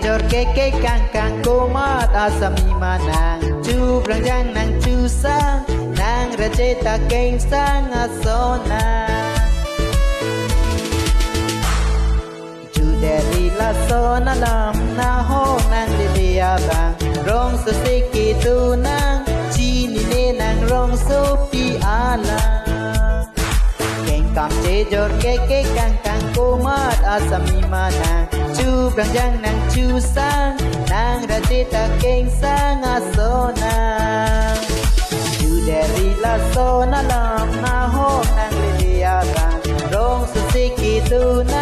jor ke kang kang komat asami manang chu brangjang nang chu sang nang raje ta keng sang asona chu dari la sona lam na ho nang lilia bang rong so siki tu nang chi ni ne nang rong so pi ala Kam chế jor ke kang kang komat asami manang chu brangjang nang chu sang nang rati ta keng sang asona chu dari la sona lam na ho nang lilia bang rong su siki tu na